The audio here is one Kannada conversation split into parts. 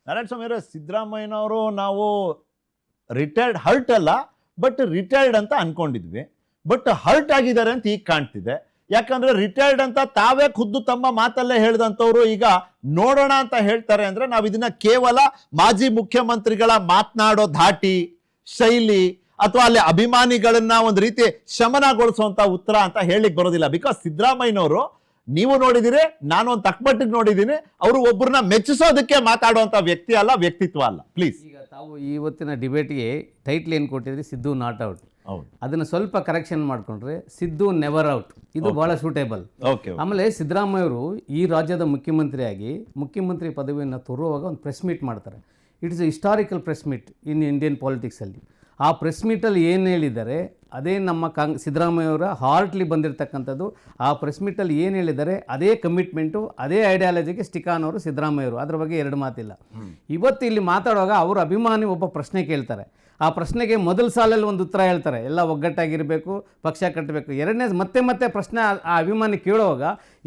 ನಾರಾಯಣ ಸ್ವಾಮಿ ಅವರೇ, ಸಿದ್ದರಾಮಯ್ಯನವರು ನಾವು ರಿಟೈರ್ಡ್ ಹರ್ಟ್ ಅಲ್ಲ, ಬಟ್ ರಿಟೈರ್ಡ್ ಅಂತ ಅನ್ಕೊಂಡಿದ್ವಿ. ಬಟ್ ಹರ್ಟ್ ಆಗಿದ್ದಾರೆ ಅಂತ ಈಗ ಕಾಣ್ತಿದೆ. ಯಾಕಂದ್ರೆ ರಿಟೈರ್ಡ್ ಅಂತ ತಾವೇ ಖುದ್ದು ತಮ್ಮ ಮಾತಲ್ಲೇ ಹೇಳಿದಂಥವ್ರು ಈಗ ನೋಡೋಣ ಅಂತ ಹೇಳ್ತಾರೆ ಅಂದ್ರೆ ನಾವು ಇದನ್ನ ಕೇವಲ ಮಾಜಿ ಮುಖ್ಯಮಂತ್ರಿಗಳ ಮಾತನಾಡೋ ಧಾಟಿ, ಶೈಲಿ ಅಥವಾ ಅಲ್ಲಿ ಅಭಿಮಾನಿಗಳನ್ನ ಒಂದು ರೀತಿ ಶಮನಗೊಳಿಸುವಂತ ಉತ್ತರ ಅಂತ ಹೇಳಿಕ್ ಬರೋದಿಲ್ಲ. ಬಿಕಾಸ್ ಸಿದ್ದರಾಮಯ್ಯನವರು ನೀವು ನೋಡಿದಿರಿ, ನಾನು ಒಂದು ತಕ್ಕಮಟ್ಟಿಗೆ ನೋಡಿದ್ದೀನಿ, ಅವರು ಒಬ್ಬರನ್ನ ಮೆಚ್ಚಿಸೋದಕ್ಕೆ ಮಾತಾಡುವಂತ ವ್ಯಕ್ತಿ ಅಲ್ಲ, ವ್ಯಕ್ತಿತ್ವ ಅಲ್ಲ. ಪ್ಲೀಸ್. ಈಗ ತಾವು ಇವತ್ತಿನ ಡಿಬೇಟ್ಗೆ ಟೈಟ್ಲ್ ಏನು ಕೊಟ್ಟಿದ್ರಿ, ಸಿದ್ದು ನಾಟ್ ಔಟ್. ಹೌದು, ಅದನ್ನು ಸ್ವಲ್ಪ ಕರೆಕ್ಷನ್ ಮಾಡ್ಕೊಂಡ್ರೆ ಸಿದ್ದು ನೆವರ್ ಔಟ್, ಇದು ಬಹಳ ಸೂಟೇಬಲ್. ಓಕೆ. ಆಮೇಲೆ ಸಿದ್ದರಾಮಯ್ಯ ಅವರು ಈ ರಾಜ್ಯದ ಮುಖ್ಯಮಂತ್ರಿಯಾಗಿ ಮುಖ್ಯಮಂತ್ರಿ ಪದವಿಯನ್ನು ತೋರುವಾಗ ಒಂದು ಪ್ರೆಸ್ ಮೀಟ್ ಮಾಡ್ತಾರೆ. It is a historical press meet in Indian ಪಾಲಿಟಿಕ್ಸಲ್ಲಿ. ಆ ಪ್ರೆಸ್ ಮೀಟಲ್ಲಿ ಏನು ಹೇಳಿದ್ದಾರೆ ಅದೇ ನಮ್ಮ ಸಿದ್ದರಾಮಯ್ಯವರ ಹಾರ್ಟ್ಲಿ ಬಂದಿರತಕ್ಕಂಥದ್ದು. ಆ ಪ್ರೆಸ್ ಮೀಟಲ್ಲಿ ಏನು ಹೇಳಿದ್ದಾರೆ ಅದೇ ಕಮಿಟ್ಮೆಂಟು, ಅದೇ ಐಡಿಯಾಲಜಿಗೆ ಸ್ಟಿಕ್ ಆನವರು ಸಿದ್ದರಾಮಯ್ಯವರು. ಅದ್ರ ಬಗ್ಗೆ ಎರಡು ಮಾತಿಲ್ಲ. ಇವತ್ತು ಇಲ್ಲಿ ಮಾತಾಡುವಾಗ ಅವರು ಅಭಿಮಾನಿ ಒಬ್ಬ ಪ್ರಶ್ನೆ ಕೇಳ್ತಾರೆ. ಆ ಪ್ರಶ್ನೆಗೆ ಮೊದಲ ಸಾಲಲ್ಲಿ ಒಂದು ಉತ್ತರ ಹೇಳ್ತಾರೆ, ಎಲ್ಲ ಒಗ್ಗಟ್ಟಾಗಿರಬೇಕು, ಪಕ್ಷ ಕಟ್ಟಬೇಕು. ಎರಡನೇ ಮತ್ತೆ ಪ್ರಶ್ನೆ ಆ ಅಭಿಮಾನಿ ಕೇಳುವಾಗ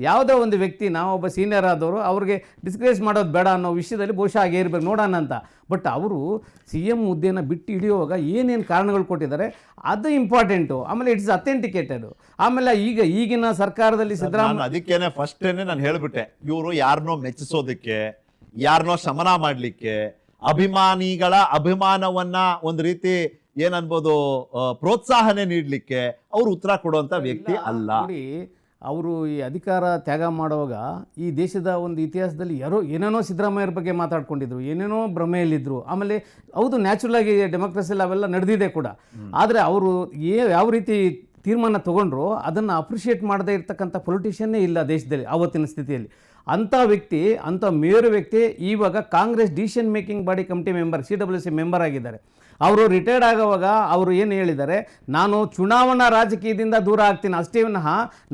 ಯಾವುದೋ ಒಂದು ವ್ಯಕ್ತಿ, ನಾವೊಬ್ಬ ಸೀನಿಯರ್ ಆದವರು, ಅವ್ರಿಗೆ ಡಿಸ್ಕರೇಜ್ ಮಾಡೋದು ಬೇಡ ಅನ್ನೋ ವಿಷಯದಲ್ಲಿ ಬಹುಶಃ ಹಾಗೆ ಇರಬೇಕು, ನೋಡೋಣ ಅಂತ. ಬಟ್ ಅವರು CM ಹುದ್ದೆಯನ್ನು ಬಿಟ್ಟು ಹಿಡಿಯುವಾಗ ಏನೇನು ಕಾರಣಗಳು ಕೊಟ್ಟಿದ್ದಾರೆ ಅದು ಇಂಪಾರ್ಟೆಂಟು. ಆಮೇಲೆ ಇಟ್ಸ್ ಅಥೆಂಟಿಕೇಟೆಡ್. ಆಮೇಲೆ ಈಗಿನ ಸರ್ಕಾರದಲ್ಲಿ ಸಿದ್ದರಾಮಯ್ಯ, ಅದಕ್ಕೇನೆ ಫಸ್ಟ್ ನಾನು ಹೇಳ್ಬಿಟ್ಟೆ, ಇವರು ಯಾರನ್ನೋ ಮೆಚ್ಚಿಸೋದಕ್ಕೆ, ಯಾರನ್ನೋ ಶಮನ ಮಾಡ್ಲಿಕ್ಕೆ, ಅಭಿಮಾನಿಗಳ ಅಭಿಮಾನವನ್ನ ಒಂದು ರೀತಿ ಏನನ್ಬೋದು ಪ್ರೋತ್ಸಾಹನೆ ನೀಡಲಿಕ್ಕೆ ಅವರು ಉತ್ತರ ಕೊಡುವಂತ ವ್ಯಕ್ತಿ ಅಲ್ಲ. ನೋಡಿ, ಅವರು ಈ ಅಧಿಕಾರ ತ್ಯಾಗ ಮಾಡುವಾಗ ಈ ದೇಶದ ಒಂದು ಇತಿಹಾಸದಲ್ಲಿ ಏನೇನೋ ಸಿದ್ದರಾಮಯ್ಯರ ಬಗ್ಗೆ ಮಾತಾಡ್ಕೊಂಡಿದ್ರು, ಏನೇನೋ ಭ್ರಮೆಯಲ್ಲಿದ್ದರು. ಆಮೇಲೆ ಹೌದು, ನ್ಯಾಚುರಲ್ ಆಗಿ ಡೆಮೋಕ್ರಸಿಯಲ್ಲಿ ಅವೆಲ್ಲ ನಡೆದಿದೆ ಕೂಡ. ಆದರೆ ಅವರು ಯಾವ ರೀತಿ ತೀರ್ಮಾನ ತೊಗೊಂಡ್ರು ಅದನ್ನು ಅಪ್ರಿಷಿಯೇಟ್ ಮಾಡದೇ ಇರ್ತಕ್ಕಂಥ ಪೊಲಿಟಿಷಿಯನ್ನೇ ಇಲ್ಲ ದೇಶದಲ್ಲಿ ಆವತ್ತಿನ ಸ್ಥಿತಿಯಲ್ಲಿ. ಅಂಥ ವ್ಯಕ್ತಿ, ಅಂಥ ಮೇರು ವ್ಯಕ್ತಿ ಇವಾಗ Congress decision making body committee member, CWC member ಆಗಿದ್ದಾರೆ. ಅವರು ರಿಟೈರ್ಡ್ ಆಗುವಾಗ ಅವರು ಏನು ಹೇಳಿದ್ದಾರೆ, ನಾನು ಚುನಾವಣಾ ರಾಜಕೀಯದಿಂದ ದೂರ ಆಗ್ತೀನಿ ಅಷ್ಟೇ ವಿನಃ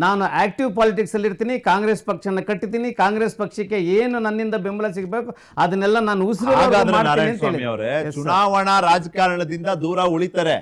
ನಾನು ಆ್ಯಕ್ಟಿವ್ ಪಾಲಿಟಿಕ್ಸಲ್ಲಿ ಇರ್ತೀನಿ, ಕಾಂಗ್ರೆಸ್ ಪಕ್ಷನ ಕಟ್ಟಿದ್ದೀನಿ, ಕಾಂಗ್ರೆಸ್ ಪಕ್ಷಕ್ಕೆ ಏನು ನನ್ನಿಂದ ಬೆಂಬಲ ಸಿಗಬೇಕು ಅದನ್ನೆಲ್ಲ ನಾನು ಚುನಾವಣಾ ರಾಜಕಾರಣದಿಂದ ದೂರ ಉಳಿತಾರೆ.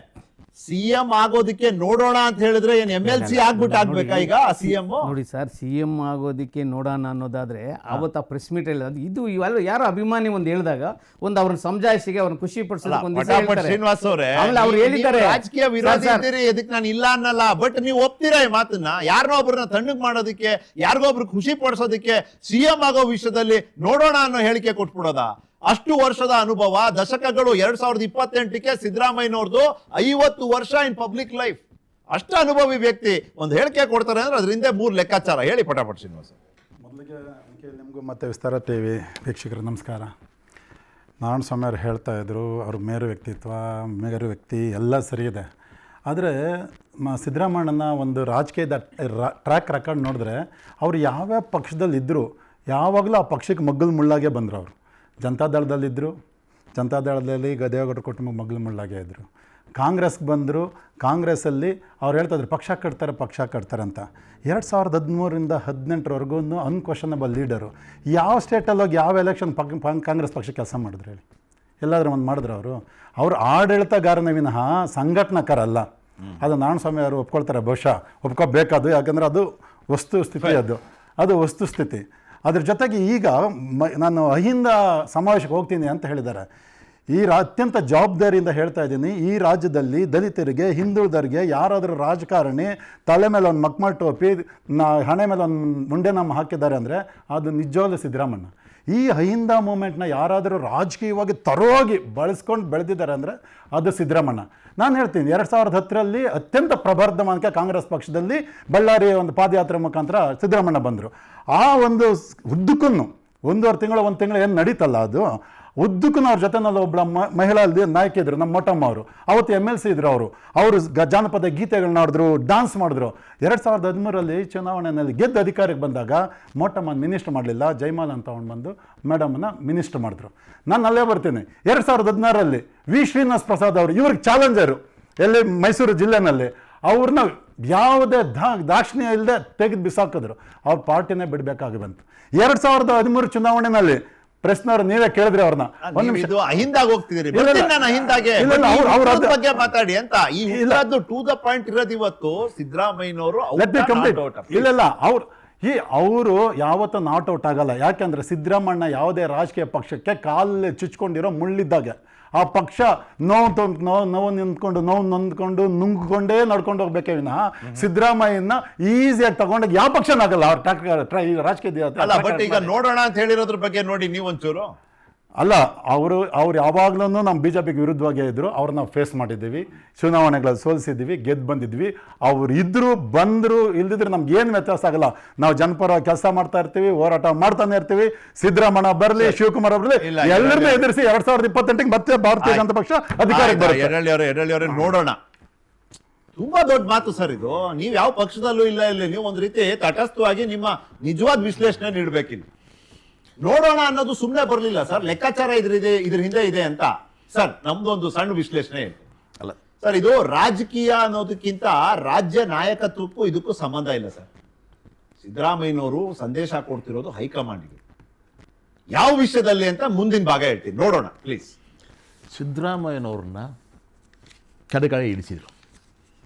CM ಆಗೋದಕ್ಕೆ ನೋಡೋಣ ಅಂತ ಹೇಳಿದ್ರೆ ಏನ್ MLC ಆಗ್ಬೇಕಾ ಈಗ CM? ನೋಡಿ ಸರ್, CM ಆಗೋದಕ್ಕೆ ನೋಡೋಣ ಅನ್ನೋದಾದ್ರೆ ಅವತ್ತು ಆ ಪ್ರೆಸ್ ಮೀಟ್ ಹೇಳಿದ ಇದು ಇವೆಲ್ಲ ಯಾರೋ ಅಭಿಮಾನಿ ಒಂದು ಹೇಳಿದಾಗ ಒಂದು ಅವ್ರನ್ನ ಸಮಜಾಯಿಸಿಗೆ ಅವ್ರನ್ನ ಖುಷಿ ಪಡಿಸೋದಕ್ಕೆ ಶ್ರೀನಿವಾಸ್ ಅವರೇ, ಅವ್ರು ಹೇಳಿದ್ದಾರೆ ರಾಜಕೀಯ ವಿರೋಧಿ ಇದ್ದೀರಿ, ಇದಕ್ಕೆ ನಾನು ಇಲ್ಲ ಅನ್ನಲ್ಲ. ಬಟ್ ನೀವು ಒಪ್ತೀರಾ ಈ ಮಾತನ್ನ? ಯಾರನ್ನೋ ಒಬ್ಬರನ್ನ ತಣ್ಣಗ್ ಮಾಡೋದಕ್ಕೆ, ಯಾರಿಗೋ ಒಬ್ರು ಖುಷಿ ಪಡಿಸೋದಕ್ಕೆ CM ಆಗೋ ವಿಷಯದಲ್ಲಿ ನೋಡೋಣ ಅನ್ನೋ ಹೇಳಿಕೆ ಕೊಟ್ಬಿಡೋದಾ? ಅಷ್ಟು ವರ್ಷದ ಅನುಭವ, ದಶಕಗಳು. 2028ಕ್ಕೆ ಸಿದ್ದರಾಮಯ್ಯನವ್ರದ್ದು 50 ವರ್ಷ ಇನ್ ಪಬ್ಲಿಕ್ ಲೈಫ್. ಅಷ್ಟು ಅನುಭವಿ ವ್ಯಕ್ತಿ ಒಂದು ಹೇಳಿಕೆ ಕೊಡ್ತಾರೆ ಅಂದ್ರೆ ಅದರಿಂದ 3 ಲೆಕ್ಕಾಚಾರ ಹೇಳಿ ಪಟಾಪಟ್ ಶ್ರೀನಿವಾಸ. ಮೊದಲಿಗೆ ನಿಮಗೂ ಮತ್ತು ವಿಸ್ತಾರ TV ವೀಕ್ಷಕರು ನಮಸ್ಕಾರ. ನಾರಾಯಣ ಸ್ವಾಮಿ ಅವರು ಹೇಳ್ತಾ ಇದ್ರು, ಅವ್ರ ಮೇರು ವ್ಯಕ್ತಿತ್ವ, ಮೇರು ವ್ಯಕ್ತಿ ಎಲ್ಲ ಸರಿ ಇದೆ. ಆದರೆ ಸಿದ್ದರಾಮಯ್ಯನ ಒಂದು ರಾಜಕೀಯದ ಟ್ರ್ಯಾಕ್ ರೆಕಾರ್ಡ್ ನೋಡಿದ್ರೆ ಅವ್ರು ಯಾವ್ಯಾವ ಪಕ್ಷದಲ್ಲಿದ್ದರು ಯಾವಾಗಲೂ ಆ ಪಕ್ಷಕ್ಕೆ ಮಗ್ಗಲು ಮುಳ್ಳಾಗೆ ಬಂದರು. ಅವರು ಜನತಾದಳದಲ್ಲಿದ್ದರು, ಜನತಾದಳದಲ್ಲಿ ದೇವೇಗೌಡರ ಕುಟುಂಬ ಮಗ್ಗಲು ಮುಳ್ಳಾಗೆ ಇದ್ದರು. ಕಾಂಗ್ರೆಸ್ಗೆ ಬಂದರು, ಕಾಂಗ್ರೆಸ್ಸಲ್ಲಿ ಅವ್ರು ಹೇಳ್ತಾಯಿದ್ರು ಪಕ್ಷ ಕಟ್ತಾರೆ ಅಂತ. 2013ರಿಂದ 2018ರವರೆಗೂ ಅನ್ಕ್ವಶನಬಲ್ ಲೀಡರು. ಯಾವ ಸ್ಟೇಟಲ್ಲಿ ಹೋಗಿ ಯಾವ ಎಲೆಕ್ಷನ್ ಕಾಂಗ್ರೆಸ್ ಪಕ್ಷ ಕೆಲಸ ಮಾಡಿದ್ರು ಹೇಳಿ? ಎಲ್ಲಾದರೂ ಒಂದು ಮಾಡಿದ್ರು ಅವರು ಆಡಳಿತಗಾರನೇ ವಿನಃ ಸಂಘಟನಾಕಾರ ಅಲ್ಲ. ಅದು ನಾರಾಯಣ ಸ್ವಾಮಿ ಅವರು ಒಪ್ಕೊಳ್ತಾರೆ, ಬಹುಶಃ ಒಪ್ಕೋಬೇಕದು. ಯಾಕಂದರೆ ಅದು ವಸ್ತುಸ್ಥಿತಿ, ಅದು ವಸ್ತುಸ್ಥಿತಿ. ಅದ್ರ ಜೊತೆಗೆ ಈಗ ನಾನು ಅಹಿಂದ ಸಮಾವೇಶಕ್ಕೆ ಹೋಗ್ತೀನಿ ಅಂತ ಹೇಳಿದ್ದಾರೆ. ಅತ್ಯಂತ ಜವಾಬ್ದಾರಿಯಿಂದ ಹೇಳ್ತಾ ಇದ್ದೀನಿ, ಈ ರಾಜ್ಯದಲ್ಲಿ ದಲಿತರಿಗೆ, ಹಿಂದುಳಿದರಿಗೆ ಯಾರಾದರೂ ರಾಜಕಾರಣಿ ತಲೆ ಮೇಲೆ ಒಂದು ಮಕ್ಮಲ್ ಟೋಪಿ, ಹಣೆ ಮೇಲೆ ಒಂದು ಮುಂಡೆನಮ್ಮ ಹಾಕಿದ್ದಾರೆ ಅಂದರೆ ಅದು ನಿಜವಾಗ್ಲೂ ಸಿದ್ದರಾಮಯ್ಯ. ಈ ಅಹಿಂದ ಮೂಮೆಂಟ್ನ ಯಾರಾದರೂ ರಾಜಕೀಯವಾಗಿ ತರೋಗಿ ಬಳಸ್ಕೊಂಡು ಬೆಳೆದಿದ್ದಾರೆ ಅಂದರೆ ಅದು ಸಿದ್ದರಾಮಯ್ಯ. ನಾನು ಹೇಳ್ತೀನಿ, 2010ರಲ್ಲಿ ಅತ್ಯಂತ ಪ್ರಬರ್ಧಮಾನಕ್ಕೆ ಕಾಂಗ್ರೆಸ್ ಪಕ್ಷದಲ್ಲಿ ಬಳ್ಳಾರಿ ಒಂದು ಪಾದಯಾತ್ರೆ ಮುಖಾಂತರ ಸಿದ್ದರಾಮಯ್ಯ ಬಂದರು. ಆ ಒಂದು ಉದ್ದಕ್ಕೂ 1 ತಿಂಗಳು ಏನು ನಡೀತಲ್ಲ, ಅದು ಉದ್ದಕ್ಕೂ ಅವ್ರ ಜೊತೆನಲ್ಲಿ ಒಬ್ಬಳ ಮಹಿಳಾ ನಾಯಕಿ ಇದ್ರು, ನಮ್ಮ ಮೊಟ್ಟಮ್ಮ ಅವರು. ಅವತ್ತು MLC ಇದ್ರು. ಅವರು ಜಾನಪದ ಗೀತೆಗಳನ್ನ ಆಡಿದ್ರು, ಡ್ಯಾನ್ಸ್ ಮಾಡಿದ್ರು. 2013ರಲ್ಲಿ ಚುನಾವಣೆಯಲ್ಲಿ ಗೆದ್ದು ಅಧಿಕಾರಕ್ಕೆ ಬಂದಾಗ ಮೊಟ್ಟಮ್ಮನ ಮಿನಿಸ್ಟರ್ ಮಾಡಲಿಲ್ಲ, ಜೈಮಾಲ್ ಅಂತ ಅವ್ನು ಬಂದು ಮೇಡಮನ್ನ ಮಿನಿಸ್ಟರ್ ಮಾಡಿದ್ರು. ನಾನು ಅಲ್ಲೇ ಬರ್ತೀನಿ. 2016ರಲ್ಲಿ ಶ್ರೀನಿವಾಸ್ ಪ್ರಸಾದ್ ಅವರು ಇವ್ರಿಗೆ ಚಾಲೆಂಜರು, ಎಲ್ಲಿ ಮೈಸೂರು ಜಿಲ್ಲೆನಲ್ಲಿ, ಅವ್ರನ್ನ ಯಾವುದೇ ದಾಕ್ಷಿಣ್ಯ ಇಲ್ಲದೆ ತೆಗೆದು ಬಿಸಾಕಿದ್ರು. ಅವ್ರ ಪಾರ್ಟಿನೇ ಬಿಡಬೇಕಾಗಿ ಬಂತು. 2013 ಚುನಾವಣೆಯಲ್ಲಿ ಪ್ರಶ್ನವ್ರು ನೀವೇ ಕೇಳಿದ್ರಿ ಅವ್ರನ್ನ. ಅಹಿಂದಾಗ ಹೋಗ್ತಿದ್ದೀರಿ, ಬಗ್ಗೆ ಮಾತಾಡಿ ಅಂತ. ಟು ದ ಪಾಯಿಂಟ್ ಇರೋದು ಇವತ್ತು ಸಿದ್ದರಾಮಯ್ಯನವರು ಇಲ್ಲ ಅವ್ರು ಅವರು ಯಾವತ್ತೂ ನಾಟ್ ಔಟ್ ಆಗಲ್ಲ. ಯಾಕೆಂದರೆ ಸಿದ್ದರಾಮಣ್ಣ ಯಾವುದೇ ರಾಜಕೀಯ ಪಕ್ಷಕ್ಕೆ ಕಾಲು ಚುಚ್ಕೊಂಡಿರೋ ಮುಳ್ಳಿದ್ದಾಗೆ. ಆ ಪಕ್ಷ ನೋವು ನೊಂದ್ಕೊಂಡು ನುಂಗ್ಕೊಂಡೇ ನಡ್ಕೊಂಡು ಹೋಗ್ಬೇಕೇ ವಿನಃ ಸಿದ್ದರಾಮಯ್ಯನ ಈಸಿಯಾಗಿ ತಗೊಂಡಾಗ ಯಾವ ಪಕ್ಷನಾಗಲ್ಲ ಅವ್ರ ರಾಜಕೀಯ. ಅಲ್ಲ, ಬಟ್ ಈಗ ನೋಡೋಣ ಅಂತ ಹೇಳಿರೋದ್ರ ಬಗ್ಗೆ ನೋಡಿ ನೀವೊಂಚೂರು. ಅಲ್ಲ, ಅವ್ರು ಯಾವಾಗ್ಲೂ ನಮ್ಮ BJPಗೆ ವಿರುದ್ಧವಾಗೇ ಇದ್ರು. ಅವ್ರನ್ನ ಫೇಸ್ ಮಾಡಿದ್ದೀವಿ, ಚುನಾವಣೆಗಳಲ್ಲಿ ಸೋಲಿಸಿದ್ದೀವಿ, ಗೆದ್ದು ಬಂದಿದ್ವಿ. ಅವ್ರು ಇದ್ರು ಬಂದರು ಇಲ್ದಿದ್ರೆ ನಮ್ಗೆ ಏನು ವ್ಯತ್ಯಾಸ ಆಗಲ್ಲ. ನಾವು ಜನಪರ ಕೆಲಸ ಮಾಡ್ತಾ ಇರ್ತೀವಿ, ಹೋರಾಟ ಮಾಡ್ತಾನೆ ಇರ್ತೀವಿ. ಸಿದ್ದರಾಮಣ್ಣ ಬರಲಿ, ಶಿವಕುಮಾರ್ ಬರಲಿ, ಎಲ್ಲರನ್ನೂ ಎದುರಿಸಿ 2028ಗೆ ಮತ್ತೆ ಭಾರತೀಯ ಜನತಾ ಪಕ್ಷ ಅಧಿಕಾರಕ್ಕೆ ಬರುತ್ತೆ. ಎರಡಳ್ಳಿ ನೋಡೋಣ. ತುಂಬಾ ದೊಡ್ಡ ಮಾತು ಸರ್ ಇದು. ನೀವು ಯಾವ ಪಕ್ಷದಲ್ಲೂ ಇಲ್ಲ, ಇಲ್ಲಿ ನೀವು ಒಂದ್ ರೀತಿ ತಟಸ್ಥವಾಗಿ ನಿಮ್ಮ ನಿಜವಾದ ವಿಶ್ಲೇಷಣೆ ನೀಡಬೇಕಿಲ್ಲ. ನೋಡೋಣ ಅನ್ನೋದು ಸುಮ್ಮನೆ ಬರಲಿಲ್ಲ ಸರ್, ಲೆಕ್ಕಾಚಾರ ಇದ್ರ ಹಿಂದೆ ಇದೆ ಅಂತ. ಸರ್, ನಮ್ದೊಂದು ಸಣ್ಣ ವಿಶ್ಲೇಷಣೆ ಅಲ್ಲ ಸರ್, ಇದು ರಾಜಕೀಯ ಅನ್ನೋದಕ್ಕಿಂತ ರಾಜ್ಯ ನಾಯಕತ್ವಕ್ಕೂ ಇದಕ್ಕೂ ಸಂಬಂಧ ಇಲ್ಲ ಸರ್. ಸಿದ್ದರಾಮಯ್ಯನವರು ಸಂದೇಶ ಕೊಡ್ತಿರೋದು ಹೈಕಮಾಂಡ್ಗೆ, ಯಾವ ವಿಷಯದಲ್ಲಿ ಅಂತ ಮುಂದಿನ ಭಾಗ ಹೇಳ್ತೀನಿ, ನೋಡೋಣ ಪ್ಲೀಸ್. ಸಿದ್ದರಾಮಯ್ಯನವ್ರನ್ನ ಕಡೆಗಡೆ ಇಳಿಸಿದರು.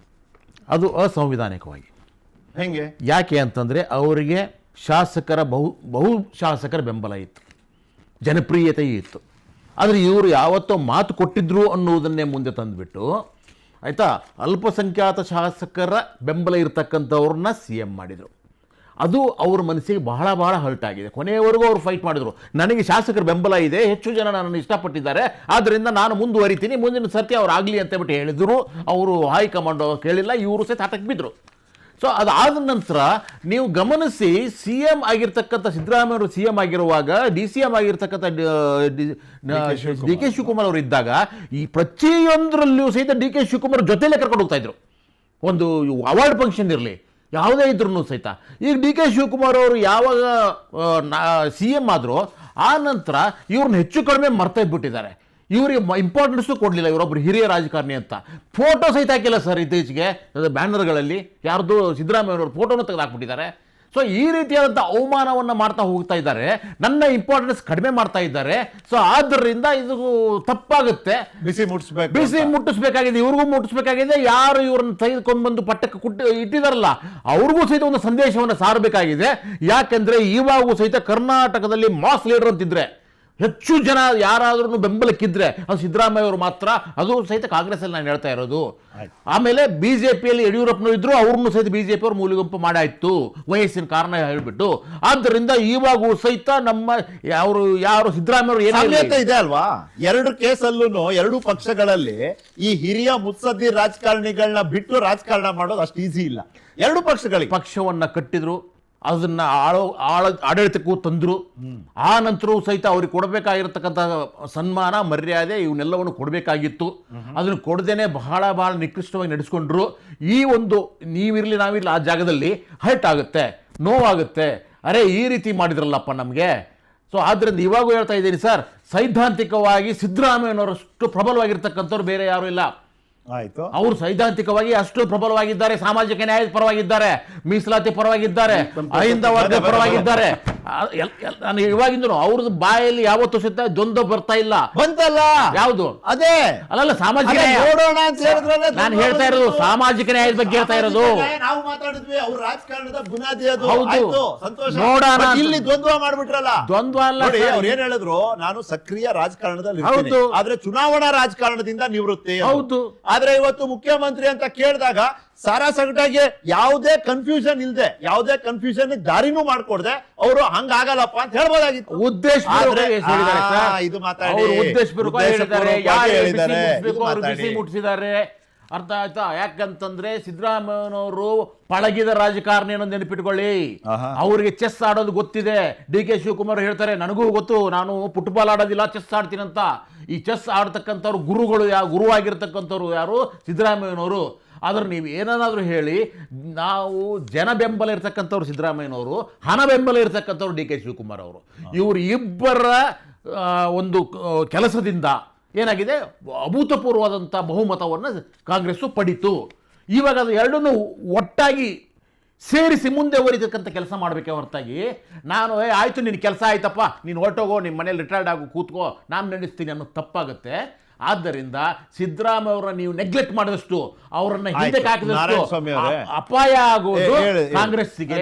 ಅದು ಅಸಂವಿಧಾನಿಕವಾಗಿ. ಹೆಂಗೆ? ಯಾಕೆ ಅಂತಂದರೆ ಅವರಿಗೆ ಬಹು ಶಾಸಕರ ಬೆಂಬಲ ಇತ್ತು, ಜನಪ್ರಿಯತೆಯೂ ಇತ್ತು. ಆದರೆ ಇವರು ಯಾವತ್ತೋ ಮಾತು ಕೊಟ್ಟಿದ್ರು ಅನ್ನುವುದನ್ನೇ ಮುಂದೆ ತಂದುಬಿಟ್ಟು, ಆಯಿತಾ, ಅಲ್ಪಸಂಖ್ಯಾತ ಶಾಸಕರ ಬೆಂಬಲ ಇರತಕ್ಕಂಥವ್ರನ್ನ CM ಮಾಡಿದರು. ಅದು ಅವ್ರ ಮನಸ್ಸಿಗೆ ಬಹಳ ಬಹಳ ಹರ್ಟ್ ಆಗಿದೆ. ಕೊನೆಯವರೆಗೂ ಅವರು ಫೈಟ್ ಮಾಡಿದರು. ನನಗೆ ಶಾಸಕರ ಬೆಂಬಲ ಇದೆ, ಹೆಚ್ಚು ಜನ ನನ್ನನ್ನು ಇಷ್ಟಪಟ್ಟಿದ್ದಾರೆ, ಆದ್ದರಿಂದ ನಾನು ಮುಂದುವರಿತೀನಿ, ಮುಂದಿನ ಸರ್ತಿ ಅವ್ರು ಆಗಲಿ ಅಂತೇಳ್ಬಿಟ್ಟು ಹೇಳಿದರು. ಅವರು ಹೈಕಮಾಂಡ್ ಕೇಳಿಲ್ಲ, ಇವರು ಸಹಿತ ಹಠಕ್ಕೆ ಬಿದ್ದರು. ಸೊ ಅದಾದ ನಂತರ ನೀವು ಗಮನಿಸಿ, CM ಆಗಿರ್ತಕ್ಕಂಥ ಸಿದ್ದರಾಮಯ್ಯವರು CM ಆಗಿರುವಾಗ DCM ಆಗಿರ್ತಕ್ಕಂಥ DK ಶಿವಕುಮಾರ್ ಅವರು ಇದ್ದಾಗ ಈ ಪ್ರತಿಯೊಂದರಲ್ಲಿಯೂ ಸಹಿತ DK ಶಿವಕುಮಾರ್ ಜೊತೆಲೇ ಕರ್ಕೊಂಡು ಹೋಗ್ತಾ ಇದ್ರು. ಒಂದು ಅವಾರ್ಡ್ ಫಂಕ್ಷನ್ ಇರಲಿ, ಯಾವುದೇ ಇದ್ರೂ ಸಹಿತ. ಈಗ DK ಶಿವಕುಮಾರ್ ಅವರು ಯಾವಾಗ CM ಆದರೂ ಆ ನಂತರ ಇವ್ರನ್ನ ಹೆಚ್ಚು ಕಡಿಮೆ ಮರ್ತಾ ಬಿಟ್ಟಿದ್ದಾರೆ. ಇವರಿಗೆ ಇಂಪಾರ್ಟೆನ್ಸು ಕೊಡಲಿಲ್ಲ, ಇವರೊಬ್ಬರು ಹಿರಿಯ ರಾಜಕಾರಣಿ ಅಂತ. ಫೋಟೋ ಸಹಿತ ಹಾಕಿಲ್ಲ ಸರ್ ಇತ್ತೀಚೆಗೆ ಬ್ಯಾನರ್ಗಳಲ್ಲಿ, ಯಾರ್ದು ಸಿದ್ದರಾಮಯ್ಯವ್ರ ಫೋಟೋನ ತೆಗೆದು ಹಾಕ್ಬಿಟ್ಟಿದ್ದಾರೆ. ಸೊ ಈ ರೀತಿಯಾದಂಥ ಅವಮಾನವನ್ನು ಮಾಡ್ತಾ ಹೋಗ್ತಾ ಇದ್ದಾರೆ, ನನ್ನ ಇಂಪಾರ್ಟೆನ್ಸ್ ಕಡಿಮೆ ಮಾಡ್ತಾ ಇದ್ದಾರೆ. ಸೊ ಆದ್ದರಿಂದ ಇದು ತಪ್ಪಾಗುತ್ತೆ. ಬಿಸಿ ಮುಟ್ಟಿಸ್ಬೇಕಾಗಿದೆ, ಇವ್ರಿಗೂ ಮುಟ್ಟಿಸ್ಬೇಕಾಗಿದೆ. ಯಾರು ಇವ್ರನ್ನ ತೆಗೆದುಕೊಂಡು ಬಂದು ಪಟ್ಟಕ್ಕೆ ಇಟ್ಟಿದಾರಲ್ಲ ಅವ್ರಿಗೂ ಸಹಿತ ಒಂದು ಸಂದೇಶವನ್ನು ಸಾರಬೇಕಾಗಿದೆ. ಯಾಕೆಂದರೆ ಇವಾಗೂ ಸಹಿತ ಕರ್ನಾಟಕದಲ್ಲಿ ಮಾಸ್ ಲೀಡರ್ ಅಂತಿದ್ರೆ, ಹೆಚ್ಚು ಜನ ಯಾರಾದ್ರೂ ಬೆಂಬಲಕ್ಕಿದ್ರೆ ಅದು ಸಿದ್ದರಾಮಯ್ಯ ಅವರು ಮಾತ್ರ. ಅದು ಸಹಿತ ಕಾಂಗ್ರೆಸ್ಸಲ್ಲಿ ನಾನು ಹೇಳ್ತಾ ಇರೋದು. ಆಮೇಲೆ BJPಯಲ್ಲಿ ಯಡಿಯೂರಪ್ಪನವರು ಇದ್ರು, ಅವ್ರನ್ನೂ ಸಹಿತ BJP ಅವರು ಮೂಲೆಗುಂಪು ಮಾಡಾಯ್ತು ವಯಸ್ಸಿನ ಕಾರಣ ಹೇಳ್ಬಿಟ್ಟು. ಆದ್ದರಿಂದ ಇವಾಗೂ ಸಹಿತ ನಮ್ಮ ಯಾರು ಸಿದ್ದರಾಮಯ್ಯ ಅವರು ಇದೆ ಅಲ್ವಾ, ಎರಡು ಕೇಸಲ್ಲೂ ಎರಡು ಪಕ್ಷಗಳಲ್ಲಿ ಈ ಹಿರಿಯ ಮುತ್ಸದ್ದಿ ರಾಜಕಾರಣಿಗಳನ್ನ ಬಿಟ್ಟು ರಾಜಕಾರಣ ಮಾಡೋದು ಅಷ್ಟು ಈಸಿ ಇಲ್ಲ. ಎರಡು ಪಕ್ಷಗಳಿಗೆ ಪಕ್ಷವನ್ನ ಕಟ್ಟಿದ್ರು, ಅದನ್ನ ಆಡಳಿತಕ್ಕೂ ತಂದ್ರು. ಆ ನಂತರವೂ ಸಹಿತ ಅವ್ರಿಗೆ ಕೊಡಬೇಕಾಗಿರತಕ್ಕಂಥ ಸನ್ಮಾನ ಮರ್ಯಾದೆ ಇವನ್ನೆಲ್ಲವನ್ನು ಕೊಡಬೇಕಾಗಿತ್ತು. ಅದನ್ನು ಕೊಡದೇನೆ ಬಹಳ ಬಹಳ ನಿಕೃಷ್ಟವಾಗಿ ನಡೆಸ್ಕೊಂಡ್ರು. ಈ ಒಂದು ನೀವಿರಲಿ ನಾವಿರಲಿ ಆ ಜಾಗದಲ್ಲಿ ಹರ್ಟ್ ಆಗುತ್ತೆ, ನೋವಾಗುತ್ತೆ. ಅರೆ ಈ ರೀತಿ ಮಾಡಿದ್ರಲ್ಲಪ್ಪ ನಮಗೆ. ಸೊ ಆದ್ದರಿಂದ ಇವಾಗೂ ಹೇಳ್ತಾ ಇದ್ದೀನಿ ಸರ್, ಸೈದ್ಧಾಂತಿಕವಾಗಿ ಸಿದ್ದರಾಮಯ್ಯನವರಷ್ಟು ಪ್ರಬಲವಾಗಿರ್ತಕ್ಕಂಥವ್ರು ಬೇರೆ ಯಾರು ಇಲ್ಲ. ಆಯ್ತು, ಅವರು ಸೈದ್ಧಾಂತಿಕವಾಗಿ ಅಷ್ಟು ಪ್ರಬಲವಾಗಿದ್ದಾರೆ, ಸಾಮಾಜಿಕ ನ್ಯಾಯದ ಪರವಾಗಿದ್ದಾರೆ, ಮೀಸಲಾತಿ ಪರವಾಗಿದ್ದಾರೆ, ಅಹಿಂದ ವರ್ಗ ಪರವಾಗಿದ್ದಾರೆ. ನಾನು ಇವಾಗಿಂದನು ಅವ್ರದ್ದು ಬಾಯಲ್ಲಿ ಯಾವತ್ತೂ ಸಹಿತ ದ್ವಂದ್ವ ಬರ್ತಾ ಇಲ್ಲ. ಬಂತಲ್ಲ ಯಾವುದು? ಅದೇ ಅಲ್ಲಲ್ಲ, ಸಾಮಾಜಿಕ ನ್ಯಾಯ. ನಾನು ಹೇಳ್ತಾ ಇರೋದು ಸಾಮಾಜಿಕ ನ್ಯಾಯದ ಬಗ್ಗೆ ಹೇಳ್ತಾ ಇರೋದು. ನಾವು ಮಾತಾಡಿದ್ವಿ, ಅವ್ರ ರಾಜಕಾರಣದ ಬುನಾದಿ ಅದು. ಹೌದು, ಸಂತೋಷ. ನೋಡೋಣ. ಇಲ್ಲಿ ದ್ವಂದ್ವ ಮಾಡ್ಬಿಟ್ರಲ್ಲ. ದ್ವಂದ್ವ ಅಲ್ಲ, ಅವ್ರು ಏನ್ ಹೇಳಿದ್ರು, ನಾನು ಸಕ್ರಿಯ ರಾಜಕಾರಣದಲ್ಲಿ ಹೌದು, ಆದ್ರೆ ಚುನಾವಣಾ ರಾಜಕಾರಣದಿಂದ ನಿವೃತ್ತಿ. ಹೌದು. ಆದ್ರೆ ಇವತ್ತು ಮುಖ್ಯಮಂತ್ರಿ ಅಂತ ಕೇಳಿದಾಗ ಸಾರಾ ಸಗಟಾಗಿ ಯಾವುದೇ ಕನ್ಫ್ಯೂಷನ್ ಇಲ್ಲದೆ, ಯಾವುದೇ ಕನ್ಫ್ಯೂಷನ್ ದಾರಿನೂ ಮಾಡ್ಕೊಡ್ದೆ ಅವರು ಹಂಗಾಗಲ್ಲಪ್ಪ ಅಂತ ಹೇಳ್ಬೋದಾಗಿತ್ತು. ಮುಟ್ಟಿಸಿದ್ದಾರೆ. ಅರ್ಥ ಆಯ್ತಾ? ಯಾಕಂತಂದ್ರೆ ಸಿದ್ದರಾಮಯ್ಯನವರು ಪಳಗಿದ ರಾಜಕಾರಣಿ ಅನ್ನೋದು ನೆನಪಿಟ್ಕೊಳ್ಳಿ. ಅವರಿಗೆ ಚೆಸ್ ಆಡೋದು ಗೊತ್ತಿದೆ. DK ಶಿವಕುಮಾರ್ ಹೇಳ್ತಾರೆ, ನನಗೂ ಗೊತ್ತು, ನಾನು ಫುಟ್ಬಾಲ್ ಆಡೋದಿಲ್ಲ, ಚೆಸ್ ಆಡ್ತೀನಿ ಅಂತ. ಈ ಚೆಸ್ ಆಡ್ತಕ್ಕಂಥವ್ರು ಗುರುವಾಗಿರ್ತಕ್ಕಂಥವ್ರು ಯಾರು? ಸಿದ್ದರಾಮಯ್ಯನವರು. ಆದ್ರೆ ನೀವು ಏನನ್ನಾದರೂ ಹೇಳಿ, ನಾವು ಜನ ಬೆಂಬಲ ಇರ್ತಕ್ಕಂಥವ್ರು ಸಿದ್ದರಾಮಯ್ಯನವರು, ಹಣ ಬೆಂಬಲ ಇರ್ತಕ್ಕಂಥವ್ರು DK ಶಿವಕುಮಾರ್ ಅವರು. ಇವರು ಇಬ್ಬರ ಒಂದು ಕೆಲಸದಿಂದ ಏನಾಗಿದೆ, ಅಭೂತಪೂರ್ವವಾದಂಥ ಬಹುಮತವನ್ನು ಕಾಂಗ್ರೆಸ್ಸು ಪಡೀತು. ಇವಾಗ ಅದು ಎರಡನ್ನೂ ಒಟ್ಟಾಗಿ ಸೇರಿಸಿ ಮುಂದೆ ಹೊರಿತಕ್ಕಂಥ ಕೆಲಸ ಮಾಡಬೇಕೆ ಹೊರತಾಗಿ, ನಾನು ಆಯಿತು ನಿನ್ನ ಕೆಲಸ ಆಯ್ತಪ್ಪ, ನೀನು ಹೊರಟೋಗೋ, ನಿಮ್ಮ ಮನೇಲಿ ರಿಟೈರ್ಡ್ ಆಗೋ, ಕೂತ್ಕೋ, ನಾನು ನಡೆಸ್ತೀನಿ ಅನ್ನೋದು ತಪ್ಪಾಗುತ್ತೆ. ಆದ್ದರಿಂದ ಸಿದ್ದರಾಮಯ್ಯ ಅವರನ್ನ ನೀವು ನೆಗ್ಲೆಕ್ಟ್ ಮಾಡಿದಷ್ಟು, ಅವರನ್ನ ಹಿಂದಕ್ಕೆ ಹಾಕಿದಷ್ಟು ಅಪಾಯ ಆಗೋದು ಕಾಂಗ್ರೆಸ್ಸಿಗೆ.